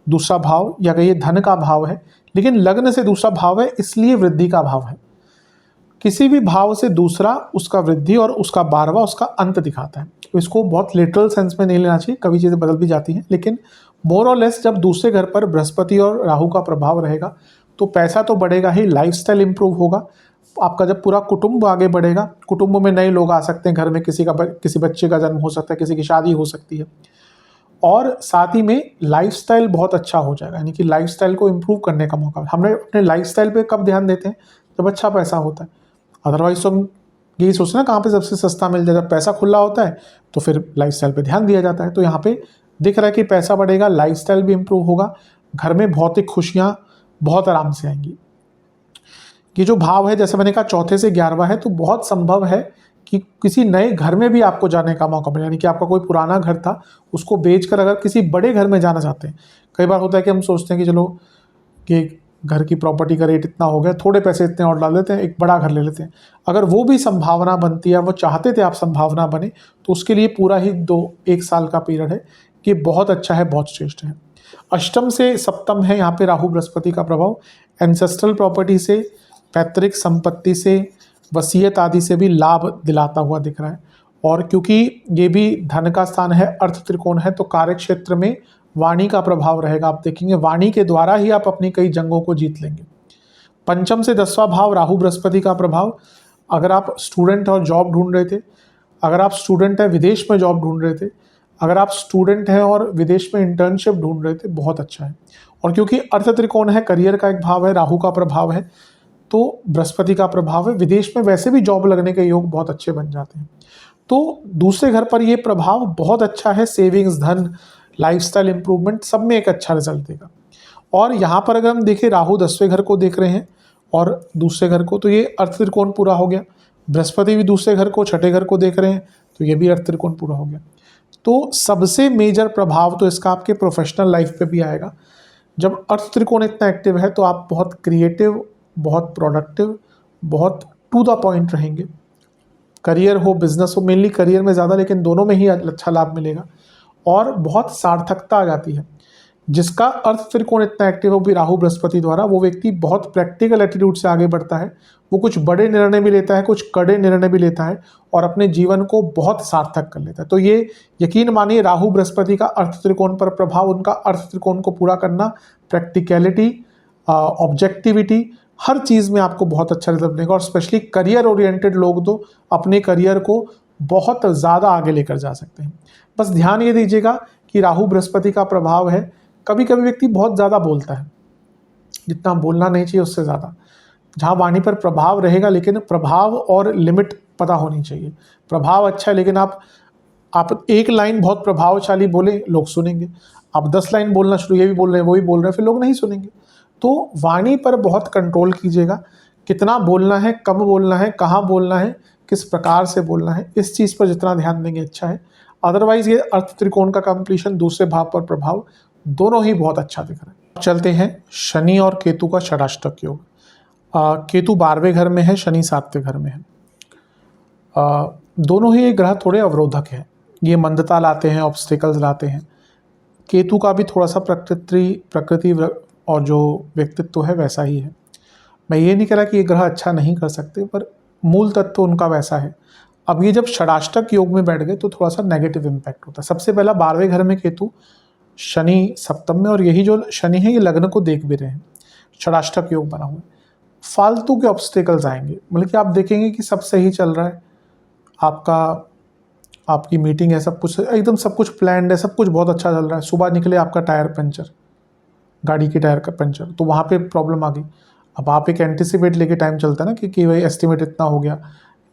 दूसरा भाव, या कहिए धन का भाव है, लेकिन लग्न से दूसरा भाव है इसलिए वृद्धि का भाव है। किसी भी भाव से दूसरा उसका वृद्धि और उसका 12वां उसका अंत दिखाता है। तो इसको बहुत लिटरल सेंस में नहीं लेना चाहिए, कभी चीज़ें बदल भी जाती हैं, लेकिन मोर और लेस जब दूसरे घर पर बृहस्पति और राहु का प्रभाव रहेगा तो पैसा तो बढ़ेगा ही, लाइफस्टाइल इंप्रूव होगा आपका। जब पूरा कुटुंब आगे बढ़ेगा, कुटुंब में नए लोग आ सकते हैं, घर में किसी बच्चे का जन्म हो सकता है, किसी की शादी हो सकती है, और साथ ही में लाइफस्टाइल बहुत अच्छा हो जाएगा, यानी कि लाइफस्टाइल को इम्प्रूव करने का मौका। हमने अपने लाइफस्टाइल पे कब ध्यान देते हैं? जब अच्छा पैसा होता है। अदरवाइज तो हम यही सोचते हैं ना कहाँ पे सबसे सस्ता मिल जाए। जब पैसा खुला होता है तो फिर लाइफस्टाइल पे ध्यान दिया जाता है। तो यहाँ पे दिख रहा है कि पैसा बढ़ेगा, लाइफस्टाइल भी इम्प्रूव होगा, घर में भौतिक खुशियाँ बहुत आराम से आएंगी। ये जो भाव है, जैसे मैंने कहा चौथे से 11वां है, तो बहुत संभव है कि किसी नए घर में भी आपको जाने का मौका मिले, यानी कि आपका कोई पुराना घर था उसको बेचकर अगर किसी बड़े घर में जाना चाहते हैं। कई बार होता है कि हम सोचते हैं कि चलो कि घर की प्रॉपर्टी का रेट इतना हो गया, थोड़े पैसे इतने और डाल देते हैं, एक बड़ा घर ले लेते हैं। अगर वो भी संभावना बनती है, वो चाहते थे आप संभावना बने, तो उसके लिए पूरा ही 1 साल का पीरियड है कि बहुत अच्छा है, बहुत श्रेष्ठ है। अष्टम से सप्तम है यहाँ पे राहु बृहस्पति का प्रभाव। एंसेस्ट्रल प्रॉपर्टी से, पैतृक संपत्ति से, वसीयत आदि से भी लाभ दिलाता हुआ दिख रहा है। और क्योंकि ये भी धन का स्थान है, अर्थ त्रिकोण है, तो कार्य क्षेत्र में वाणी का प्रभाव रहेगा। आप देखेंगे वाणी के द्वारा ही आप अपनी कई जंगों को जीत लेंगे। पंचम से 10वां भाव राहु बृहस्पति का प्रभाव। अगर आप स्टूडेंट और जॉब ढूंढ रहे थे, अगर आप स्टूडेंट है विदेश में जॉब ढूंढ रहे थे, अगर आप स्टूडेंट हैं और विदेश में इंटर्नशिप ढूंढ रहे थे, बहुत अच्छा है। और क्योंकि अर्थ त्रिकोण है, करियर का एक भाव है, राहु का प्रभाव है, तो बृहस्पति का प्रभाव है, विदेश में वैसे भी जॉब लगने के योग बहुत अच्छे बन जाते हैं। तो दूसरे घर पर ये प्रभाव बहुत अच्छा है, सेविंग्स, धन, लाइफस्टाइल इंप्रूवमेंट, सब में एक अच्छा रिजल्ट देगा। और यहाँ पर अगर हम देखें राहु 10वें घर को देख रहे हैं और दूसरे घर को, तो ये अर्थ त्रिकोण पूरा हो गया। बृहस्पति भी दूसरे घर को, छठे घर को देख रहे हैं, तो ये भी अर्थ त्रिकोण पूरा हो गया। तो सबसे मेजर प्रभाव तो इसका आपके प्रोफेशनल लाइफ पे भी आएगा। जब अर्थ त्रिकोण इतना एक्टिव है तो आप बहुत क्रिएटिव, बहुत प्रोडक्टिव, बहुत टू द पॉइंट रहेंगे। करियर हो, बिजनेस हो, मेनली करियर में ज़्यादा, लेकिन दोनों में ही अच्छा लाभ मिलेगा और बहुत सार्थकता आ जाती है। जिसका अर्थ त्रिकोण इतना एक्टिव हो भी राहु बृहस्पति द्वारा, वो व्यक्ति बहुत प्रैक्टिकल एटीट्यूड से आगे बढ़ता है। वो कुछ बड़े निर्णय भी लेता है, कुछ कड़े निर्णय भी लेता है और अपने जीवन को बहुत सार्थक कर लेता है। तो ये यकीन मानिए राहु बृहस्पति का अर्थ त्रिकोण पर प्रभाव, उनका अर्थ त्रिकोण को पूरा करना, प्रैक्टिकलिटी, ऑब्जेक्टिविटी, हर चीज़ में आपको बहुत अच्छा रिजल्ट मिलेगा। और स्पेशली करियर ओरिएंटेड लोग तो अपने करियर को बहुत ज़्यादा आगे लेकर जा सकते हैं। बस ध्यान ये दीजिएगा कि राहु बृहस्पति का प्रभाव है, कभी कभी व्यक्ति बहुत ज़्यादा बोलता है, जितना बोलना नहीं चाहिए उससे ज़्यादा। जहाँ वाणी पर प्रभाव रहेगा, लेकिन प्रभाव और लिमिट पता होनी चाहिए। प्रभाव अच्छा है, लेकिन आप एक लाइन बहुत प्रभावशाली बोले, लोग सुनेंगे। आप 10 लाइन बोलना शुरू, ये भी बोल रहे हैं, वो भी बोल रहे हैं, फिर लोग नहीं सुनेंगे। तो वाणी पर बहुत कंट्रोल कीजिएगा, कितना बोलना है, कब बोलना है, कहाँ बोलना है, किस प्रकार से बोलना है, इस चीज़ पर जितना ध्यान देंगे अच्छा है। अदरवाइज ये अर्थ त्रिकोण का कंप्लीशन, दूसरे भाव पर प्रभाव, दोनों ही बहुत अच्छा दिख रहा है। चलते हैं शनि और केतु का षडाष्टक योग। केतु 12वें घर में है, शनि 7वें घर में है। दोनों ही ग्रह थोड़े अवरोधक हैं, ये मंदता लाते हैं, ऑब्स्टिकल्स लाते हैं। केतु का भी थोड़ा सा प्रकृति और जो व्यक्तित्व है वैसा ही है। मैं ये नहीं कह रहा कि ये ग्रह अच्छा नहीं कर सकते, पर मूल तत्व उनका वैसा है। अब ये जब षडाष्टक योग में बैठ गए तो थोड़ा सा नेगेटिव इम्पैक्ट होता है। सबसे पहला 12वें घर में केतु, शनि सप्तम में, और यही जो शनि है ये लग्न को देख भी रहे हैं, षडाष्टक योग बना हुआ है। फालतू के ऑब्स्टिकल्स आएंगे, मतलब कि आप देखेंगे कि सब सही चल रहा है, आपकी मीटिंग है, सब कुछ एकदम, सब कुछ प्लान्ड है, सब कुछ बहुत अच्छा चल रहा है। सुबह निकले आपका टायर पंचर, गाड़ी की टायर का पंचर, तो वहाँ पे प्रॉब्लम आ गई। अब आप एक एंटिसिपेट लेके टाइम चलता है ना कि भाई एस्टिमेट इतना हो गया,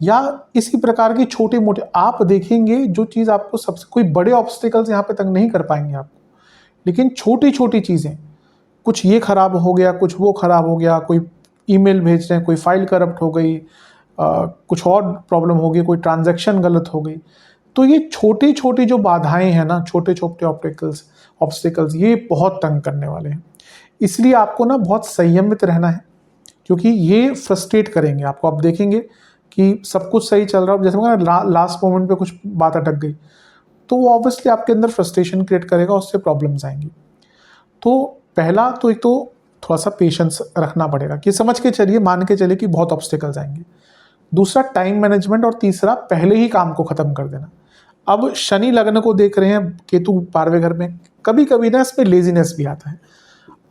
या इसी प्रकार की छोटे मोटे आप देखेंगे जो चीज़ आपको सबसे, कोई बड़े ऑब्स्टिकल्स यहाँ पे तंग नहीं कर पाएंगे आपको, लेकिन छोटी छोटी चीज़ें, कुछ ये खराब हो गया, कुछ वो खराब हो गया, कोई ईमेल भेज रहे हैं, कोई फाइल करप्ट हो गई, कुछ और प्रॉब्लम हो गई, कोई ट्रांजैक्शन गलत हो गई, तो ये छोटी छोटी जो बाधाएं हैं ना, छोटे छोटे ऑब्स्टिकल्स ये बहुत तंग करने वाले हैं। इसलिए आपको ना बहुत संयमित रहना है, क्योंकि ये फ्रस्ट्रेट करेंगे आपको। आप देखेंगे कि सब कुछ सही चल रहा है, जैसे लास्ट मोमेंट पे कुछ बात अटक गई, तो वो ऑब्वियसली आपके अंदर फ्रस्ट्रेशन क्रिएट करेगा, उससे प्रॉब्लम्स आएंगी। तो पहला तो एक तो थोड़ा सा पेशेंस रखना पड़ेगा कि समझ के चलिए, मान के चलिए कि बहुत ऑब्स्टिकल्स आएंगे। दूसरा टाइम मैनेजमेंट, और तीसरा पहले ही काम को ख़त्म कर देना। अब शनि लग्न को देख रहे हैं, केतु 12वें घर में, कभी कभी ना इसमें लेजीनेस भी आता है।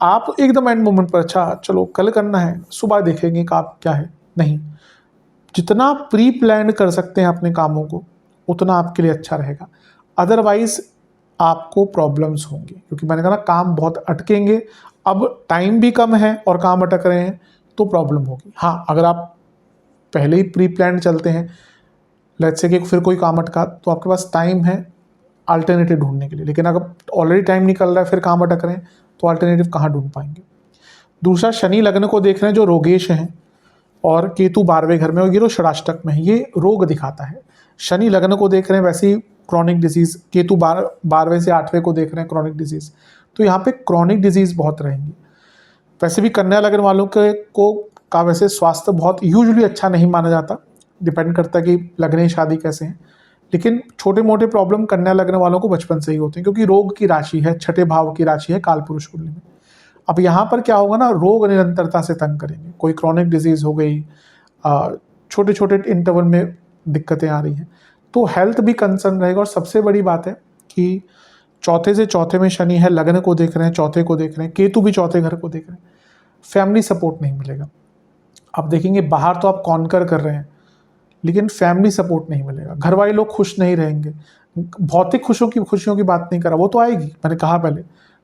आप एकदम एंड मोमेंट पर अच्छा चलो कल करना है, सुबह देखेंगे कि आप क्या है, नहीं, जितना प्री प्लान कर सकते हैं अपने कामों को उतना आपके लिए अच्छा रहेगा। अदरवाइज आपको प्रॉब्लम्स होंगी, क्योंकि मैंने कहा ना काम बहुत अटकेंगे। अब टाइम भी कम है और काम अटक रहे हैं तो प्रॉब्लम होगी। हाँ, अगर आप पहले ही प्री प्लान चलते हैं, लेट्स से कि फिर कोई काम अटका, तो आपके पास टाइम है अल्टरनेटिव ढूंढने के लिए। लेकिन अगर ऑलरेडी टाइम निकल रहा है, फिर काम अटक रहे हैं, तो अल्टरनेटिव कहाँ ढूंढ पाएंगे। दूसरा, शनि लग्न को देख रहे हैं जो रोगेश हैं, और केतु 12वें घर में, और ये जो षडाष्टक में है, ये रोग दिखाता है। शनि लग्न को देख रहे हैं वैसे ही क्रॉनिक डिजीज, केतु 12वें से 8वें को देख रहे हैं क्रॉनिक डिजीज, तो यहाँ पे क्रॉनिक डिजीज बहुत रहेंगी। वैसे भी कन्या लग्न वालों के को का वैसे स्वास्थ्य बहुत यूजुअली अच्छा नहीं माना जाता, डिपेंड करता है कि लग्न शादी कैसे हैं, लेकिन छोटे मोटे प्रॉब्लम कन्या लग्न वालों को बचपन से ही होते हैं, क्योंकि रोग की राशि है, छठे भाव की राशि है कालपुरुष कुंडली में। अब यहाँ पर क्या होगा ना, रोग निरंतरता से तंग करेंगे, कोई क्रॉनिक डिजीज हो गई, छोटे छोटे इंटरवल में दिक्कतें आ रही हैं, तो हेल्थ भी कंसर्न रहेगा। और सबसे बड़ी बात है कि चौथे से चौथे में शनि है, लग्न को देख रहे हैं, चौथे को देख रहे हैं, केतु भी चौथे घर को देख रहे हैं, फैमिली सपोर्ट नहीं मिलेगा। आप देखेंगे बाहर तो आप कॉन्कर कर रहे हैं, लेकिन फैमिली सपोर्ट नहीं मिलेगा, घर वाले लोग खुश नहीं रहेंगे। भौतिक खुशियों की बात नहीं कर रहा, वो तो आएगी, मैंने कहा पहले,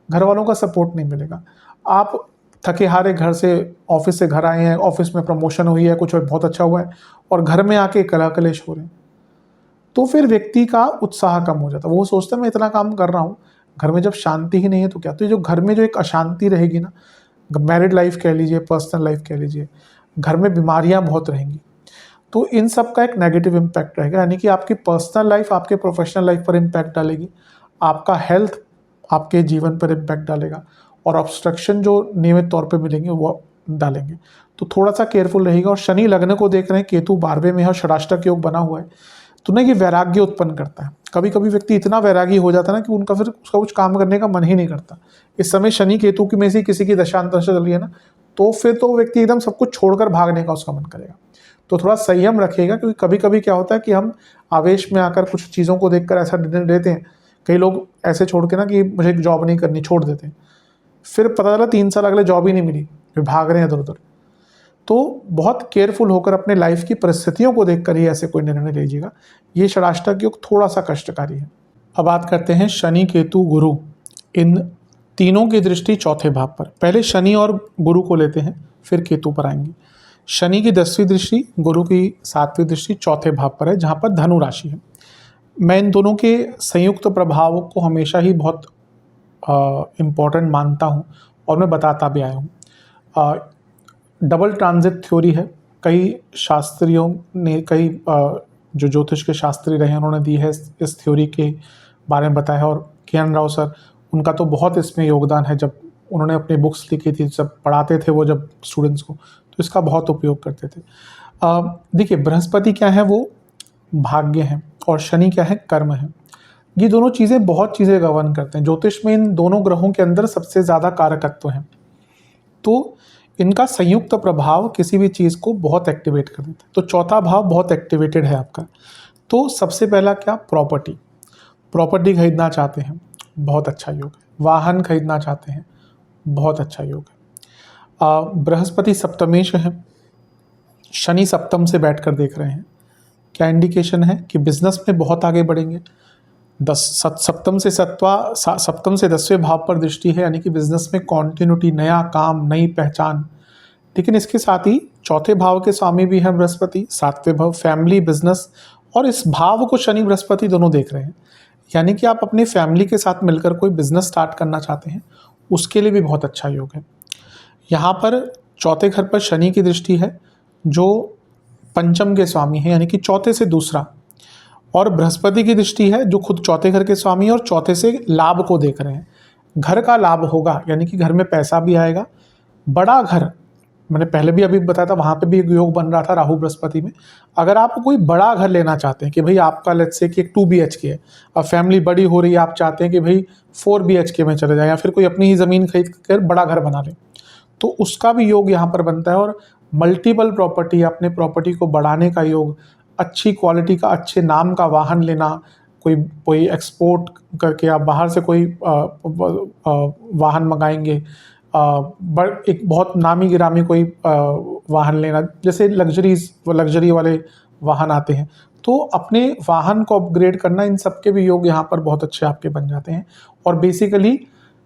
घर वालों का सपोर्ट नहीं मिलेगा। आप थके हारे घर से, ऑफिस से घर आए हैं, ऑफिस में प्रमोशन हुई है, कुछ बहुत अच्छा हुआ है, और घर में आके कलह कलेश हो रहे हैं, तो फिर व्यक्ति का उत्साह कम हो जाता है। वो सोचता है मैं इतना काम कर रहा हूँ, घर में जब शांति ही नहीं है तो क्या। तो ये जो घर में जो एक अशांति रहेगी ना, मैरिड लाइफ कह लीजिए, पर्सनल लाइफ कह लीजिए, घर में बीमारियां बहुत रहेंगी, तो इन सब का एक नेगेटिव इम्पैक्ट रहेगा। यानी कि आपकी पर्सनल लाइफ आपके प्रोफेशनल लाइफ पर इम्पैक्ट डालेगी, आपका हेल्थ आपके जीवन पर इम्पैक्ट डालेगा, और ऑब्स्ट्रक्शन जो नियमित तौर पे मिलेंगे वो डालेंगे। तो थोड़ा सा केयरफुल रहेगा। और शनि लग्न को देख रहे हैं, केतु 12वें में है और षडाष्टक योग बना हुआ है, तो ना ये वैराग्य उत्पन्न करता है। कभी कभी व्यक्ति इतना वैरागी हो जाता है ना कि उनका फिर उसका कुछ काम करने का मन ही नहीं करता। इस समय शनि केतु की में से किसी की दशांतरदशा चल रही है ना, तो फिर तो व्यक्ति एकदम सब कुछ छोड़कर भागने का उसका मन करेगा। तो थोड़ा संयम रखिएगा, क्योंकि कभी कभी क्या होता है कि हम आवेश में आकर कुछ चीज़ों को देखकर ऐसा निर्णय लेते हैं। कई लोग ऐसे छोड़ के ना कि मुझे जॉब नहीं करनी, छोड़ देते हैं, फिर पता चला 3 साल अगले जॉब ही नहीं मिली, फिर भाग रहे हैं इधर उधर। तो बहुत केयरफुल होकर अपने लाइफ की परिस्थितियों को देखकर ही ऐसे कोई निर्णय लीजिएगा। ये षडाष्टक योग थोड़ा सा कष्टकारी है। अब बात करते हैं शनि केतु गुरु, इन तीनों की दृष्टि चौथे भाव पर। पहले शनि और गुरु को लेते हैं, फिर केतु पर आएंगे। शनि की 10वीं दृष्टि, गुरु की 7वीं दृष्टि चौथे भाव पर है, जहाँ पर धनु राशि है। मैं इन दोनों के संयुक्त प्रभाव को हमेशा ही बहुत इम्पॉर्टेंट मानता हूँ, और मैं बताता भी आया हूँ। डबल ट्रांजिट थ्योरी है, कई शास्त्रियों ने, कई जो ज्योतिष के शास्त्री रहे हैं उन्होंने दी है, इस थ्योरी के बारे में बताया है। और किरण राव सर, उनका तो बहुत इसमें योगदान है। जब उन्होंने अपनी बुक्स लिखी थी, जब पढ़ाते थे वो जब स्टूडेंट्स को, तो इसका बहुत उपयोग करते थे। देखिए, बृहस्पति क्या है, वो भाग्य है, और शनि क्या है, कर्म है। ये दोनों चीज़ें बहुत चीज़ें गवर्न करते हैं। ज्योतिष में इन दोनों ग्रहों के अंदर सबसे ज़्यादा कारकत्व हैं, तो इनका संयुक्त प्रभाव किसी भी चीज़ को बहुत एक्टिवेट कर देता है। तो चौथा भाव बहुत एक्टिवेटेड है आपका। तो सबसे पहला क्या, प्रॉपर्टी खरीदना चाहते हैं, बहुत अच्छा योग है। वाहन खरीदना चाहते हैं, बहुत अच्छा योग है। बृहस्पति सप्तमेश है, शनि सप्तम से बैठकर देख रहे हैं, क्या इंडिकेशन है कि बिजनेस में बहुत आगे बढ़ेंगे। सप्तम से 10वें भाव पर दृष्टि है, यानी कि बिजनेस में कॉन्टिन्यूटी, नया काम, नई पहचान, लेकिन इसके साथ ही चौथे भाव के स्वामी भी हैं बृहस्पति, सातवें भाव फैमिली, बिजनेस, और इस भाव को शनि बृहस्पति दोनों देख रहे हैं। यानी कि आप अपनी फैमिली के साथ मिलकर कोई बिजनेस स्टार्ट करना चाहते हैं, उसके लिए भी बहुत अच्छा योग है। यहाँ पर चौथे घर पर शनि की दृष्टि है जो पंचम के स्वामी है, यानी कि चौथे से दूसरा, और बृहस्पति की दृष्टि है जो खुद चौथे घर के स्वामी है और चौथे से लाभ को देख रहे हैं। घर का लाभ होगा, यानी कि घर में पैसा भी आएगा। बड़ा घर, मैंने पहले भी अभी बताया था, वहाँ पे भी एक योग बन रहा था राहु बृहस्पति में। अगर आप कोई बड़ा घर लेना चाहते हैं कि भाई आपका लेट्स से कि एक 2 BHK है, अब फैमिली बड़ी हो रही है, आप चाहते हैं कि भाई 4 BHK में चले जाए, या फिर कोई अपनी ही ज़मीन खरीद कर बड़ा घर बना ले, तो उसका भी योग यहाँ पर बनता है। और मल्टीपल प्रॉपर्टी, अपने प्रॉपर्टी को बढ़ाने का योग, अच्छी क्वालिटी का, अच्छे नाम का वाहन लेना, कोई एक्सपोर्ट करके आप बाहर से कोई वाहन मंगाएंगे, एक बहुत नामी गिरामी कोई वाहन लेना, जैसे लग्जरी वाले वाहन आते हैं, तो अपने वाहन को अपग्रेड करना, इन सब के भी योग यहाँ पर बहुत अच्छे आपके बन जाते हैं। और बेसिकली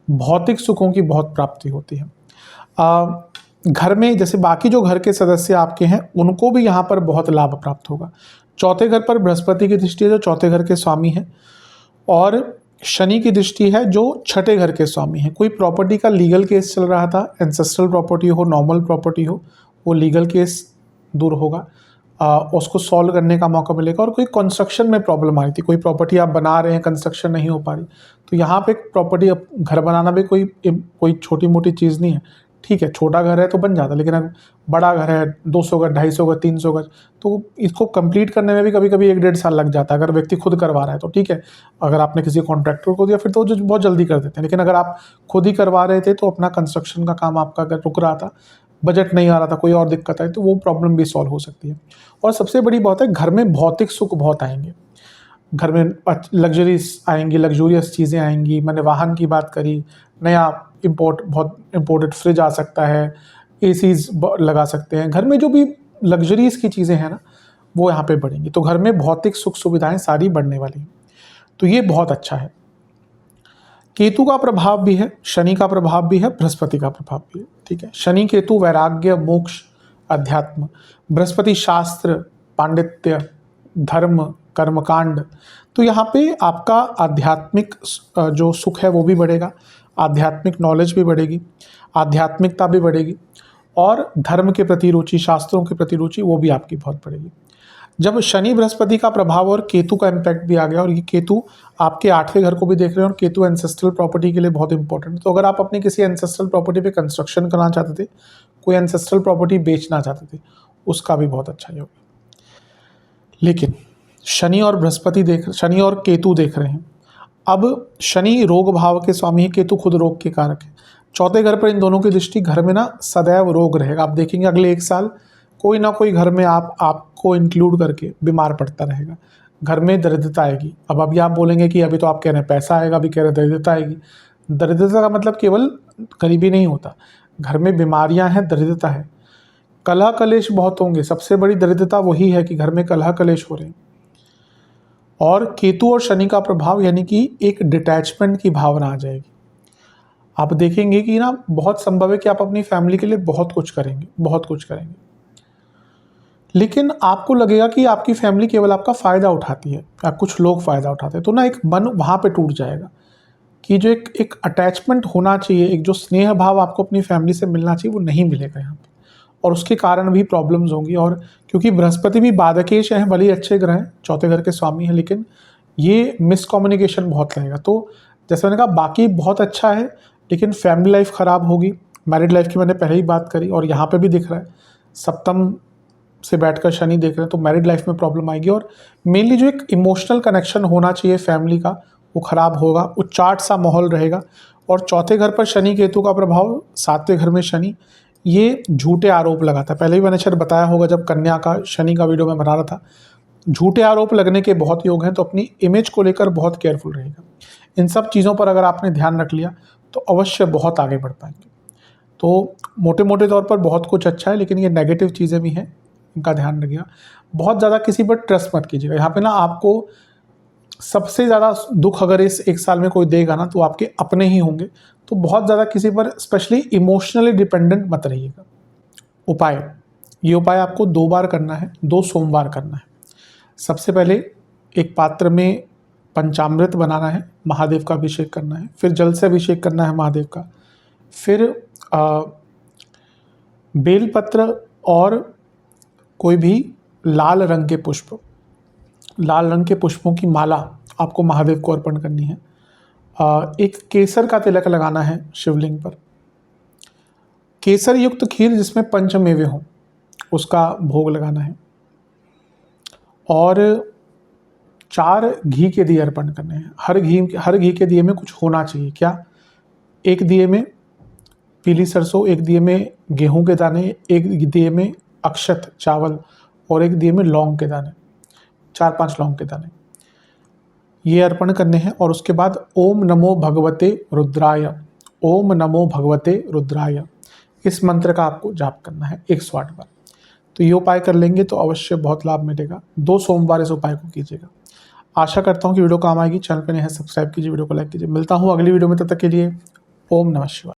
भौतिक सुखों की बहुत प्राप्ति होती है। घर में जैसे बाकी जो घर के सदस्य आपके हैं, उनको भी यहाँ पर बहुत लाभ प्राप्त होगा। चौथे घर पर बृहस्पति की दृष्टि है जो चौथे घर के स्वामी है, और शनि की दृष्टि है जो छठे घर के स्वामी है। कोई प्रॉपर्टी का लीगल केस चल रहा था, एंसेस्ट्रल प्रॉपर्टी हो, नॉर्मल प्रॉपर्टी हो, वो लीगल केस दूर होगा, उसको सॉल्व करने का मौका मिलेगा। और कोई कंस्ट्रक्शन में प्रॉब्लम आ रही थी, कोई प्रॉपर्टी आप बना रहे हैं, कंस्ट्रक्शन नहीं हो पा रही, तो यहाँ पे प्रॉपर्टी, घर बनाना भी कोई छोटी मोटी चीज़ नहीं है। ठीक है, छोटा घर है तो बन जाता है, लेकिन अगर बड़ा घर है, 200 गज, 250 गज, 300 गज, तो इसको कंप्लीट करने में भी कभी कभी 1-1.5 साल लग जाता है। अगर व्यक्ति खुद करवा रहा है तो ठीक है, अगर आपने किसी कॉन्ट्रैक्टर को दिया फिर तो जो बहुत जल्दी कर देते हैं, लेकिन अगर आप खुद ही करवा रहे थे तो अपना कंस्ट्रक्शन का काम आपका अगर रुक रहा था, बजट नहीं आ रहा था, कोई और दिक्कत आई, तो वो प्रॉब्लम भी सॉल्व हो सकती है। और सबसे बड़ी बात है, घर में भौतिक सुख बहुत आएंगे, घर में लग्जरीज आएंगी, लग्जूरियस चीज़ें आएंगी। मैंने वाहन की बात करी, नया बहुत इम्पोर्टेड फ्रिज आ सकता है, एसीज लगा सकते हैं। घर में जो भी लग्जरीज की चीज़ें हैं ना, वो यहाँ पे बढ़ेंगी, तो घर में भौतिक सुख सुविधाएं सारी बढ़ने वाली हैं, तो ये बहुत अच्छा है। केतु का प्रभाव भी है, शनि का प्रभाव भी है, बृहस्पति का प्रभाव भी है। ठीक है, शनि केतु वैराग्य, मोक्ष, अध्यात्म, बृहस्पति शास्त्र, पांडित्य, धर्म, कर्मकांड, तो यहाँ पे आपका आध्यात्मिक जो सुख है वो भी बढ़ेगा, आध्यात्मिक नॉलेज भी बढ़ेगी, आध्यात्मिकता भी बढ़ेगी, और धर्म के प्रति रुचि, शास्त्रों के प्रति रुचि, वो भी आपकी बहुत बढ़ेगी। जब शनि बृहस्पति का प्रभाव और केतु का इम्पैक्ट भी आ गया, और ये केतु आपके 8वें घर को भी देख रहे हैं, और केतु एंसेस्ट्रल प्रॉपर्टी के लिए बहुत इंपॉर्टेंट है। तो अगर आप अपनी किसी एंसेस्ट्रल प्रॉपर्टी पे कंस्ट्रक्शन करना चाहते थे, कोई एंसेस्ट्रल प्रॉपर्टी बेचना चाहते थे, उसका भी बहुत अच्छा योग है। लेकिन शनि और केतु देख रहे हैं। अब शनि रोग भाव के स्वामी है, केतु खुद रोग के कारक है। चौथे घर पर इन दोनों की दृष्टि, घर में ना सदैव रोग रहेगा। आप देखेंगे अगले 1 साल कोई ना कोई घर में आपको इंक्लूड करके बीमार पड़ता रहेगा, घर में दरिद्रता आएगी। अब अभी आप बोलेंगे कि अभी तो आप कह रहे हैं पैसा आएगा, अभी कह रहे हैं दरिद्रता आएगी। दरिद्रता का मतलब केवल गरीबी नहीं होता, घर में बीमारियां हैं, दरिद्रता है, कलह कलेश बहुत होंगे। सबसे बड़ी दरिद्रता वही है कि घर में कलह कलेश हो रहे हैं। और केतु और शनि का प्रभाव, यानी कि एक डिटैचमेंट की भावना आ जाएगी। आप देखेंगे कि ना बहुत संभव है कि आप अपनी फैमिली के लिए बहुत कुछ करेंगे, लेकिन आपको लगेगा कि आपकी फैमिली केवल आपका फ़ायदा उठाती है, या कुछ लोग फ़ायदा उठाते हैं, तो ना एक मन वहाँ पे टूट जाएगा कि जो एक अटैचमेंट होना चाहिए, एक जो स्नेह भाव आपको अपनी फैमिली से मिलना चाहिए, वो नहीं मिलेगा यहाँ पे, और उसके कारण भी प्रॉब्लम्स होंगी। और क्योंकि बृहस्पति भी बाधकेश है, भले ही अच्छे ग्रह हैं, चौथे घर के स्वामी हैं, लेकिन ये मिसकम्युनिकेशन बहुत रहेगा। तो जैसे मैंने कहा, बाकी बहुत अच्छा है, लेकिन फैमिली लाइफ ख़राब होगी। मैरिड लाइफ की मैंने पहले ही बात करी, और यहाँ पे भी दिख रहा है, सप्तम से बैठकर शनि देख रहे हैं, तो मैरिड लाइफ में प्रॉब्लम आएगी। और मेनली जो एक इमोशनल कनेक्शन होना चाहिए फैमिली का, वो ख़राब होगा, उच्चाट सा माहौल रहेगा। और चौथे घर पर शनि केतु का प्रभाव, 7वें घर में शनि, ये झूठे आरोप लगाता है। पहले भी मैंने शायद बताया होगा, जब कन्या का शनि का वीडियो मैं बना रहा था, झूठे आरोप लगने के बहुत योग हैं, तो अपनी इमेज को लेकर बहुत केयरफुल रहेगा। इन सब चीज़ों पर अगर आपने ध्यान रख लिया तो अवश्य बहुत आगे बढ़ पाएंगे। तो मोटे मोटे तौर पर बहुत कुछ अच्छा है, लेकिन ये नेगेटिव चीज़ें भी हैं, इनका ध्यान रखिएगा। बहुत ज़्यादा किसी पर ट्रस्ट मत कीजिएगा। यहाँ पे ना आपको सबसे ज़्यादा दुख अगर इस 1 साल में कोई देगा ना, तो आपके अपने ही होंगे। तो बहुत ज़्यादा किसी पर स्पेशली इमोशनली डिपेंडेंट मत रहिएगा। उपाय, ये उपाय आपको 2 बार करना है, 2 सोमवार करना है। सबसे पहले एक पात्र में पंचामृत बनाना है, महादेव का अभिषेक करना है, फिर जल से अभिषेक करना है महादेव का, फिर बेलपत्र और कोई भी लाल रंग के पुष्प, लाल रंग के पुष्पों की माला आपको महादेव को अर्पण करनी है। एक केसर का तिलक लगाना है शिवलिंग पर। केसर युक्त खीर जिसमें पंचमेवे हों उसका भोग लगाना है, और 4 घी के दिए अर्पण करने हैं। हर घी के दिए में कुछ होना चाहिए। क्या? एक दिए में पीली सरसों, एक दिए में गेहूं के दाने, एक दिए में अक्षत चावल और एक दिए में लौंग के दाने, 4-5 लौंग के दाने, ये अर्पण करने हैं। और उसके बाद ओम नमो भगवते रुद्राय, ओम नमो भगवते रुद्राय, इस मंत्र का आपको जाप करना है 108 बार। तो ये उपाय कर लेंगे तो अवश्य बहुत लाभ मिलेगा। 2 सोमवार इस उपाय को कीजिएगा। आशा करता हूँ कि वीडियो काम आएगी। चैनल पर नए हैं सब्सक्राइब कीजिए, वीडियो को लाइक कीजिए। मिलता हूँ अगली वीडियो में, तब तक के लिए ओम नमः शिवाय।